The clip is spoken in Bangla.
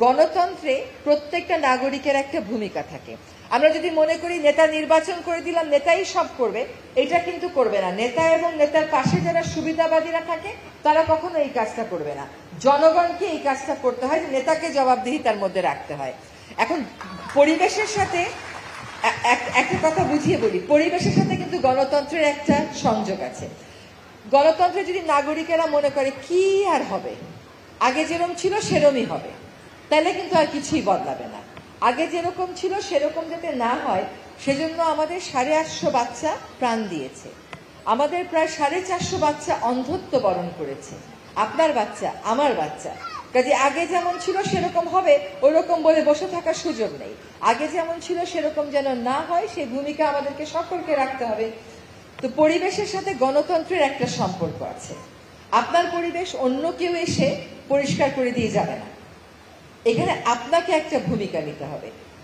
গণতন্ত্রে প্রত্যেকটা নাগরিকের একটা ভূমিকা থাকে। আমরা যদি মনে করি নেতা নির্বাচন করে দিলাম নেতাই সব করবে, এটা কিন্তু করবে না। নেতা এবং নেতার পাশে যারা সুবিধাবাদীরা থাকে তারা কখনো এই কাজটা করবে না। জনগণকে এই কাজটা করতে হয়, নেতাকে জবাবদিহিতার মধ্যে রাখতে হয়। এখন পরিবেশের সাথে একটা কথা বুঝিয়ে বলি, পরিবেশের সাথে কিন্তু গণতন্ত্রের একটা সংযোগ আছে। গণতন্ত্রে যদি নাগরিকেরা মনে করে কি আর হবে, আগে যেরকম ছিল সেরকমই হবে, তাহলে কিন্তু আর কিছুই বদলাবে না। আগে যেরকম ছিল সেরকম যাতে না হয় সেজন্য আমাদের 850 বাচ্চা প্রাণ দিয়েছে, আমাদের প্রায় 450 বাচ্চা অন্ধত্ব বরণ করেছে। আপনার বাচ্চা, আমার বাচ্চা। কাজে আগে যেমন ছিল সেরকম হবে ওরকম বলে বসে থাকার সুযোগ নেই। আগে যেমন ছিল সেরকম যেন না হয় সেই ভূমিকা আমাদেরকে সকলকে রাখতে হবে। তো পরিবেশের সাথে গণতন্ত্রের একটা সম্পর্ক আছে। আপনার পরিবেশ অন্য কেউ এসে পরিষ্কার করে দিয়ে যাবে না, এখানে আপনাকে একটা ভূমিকা নিতে হবে।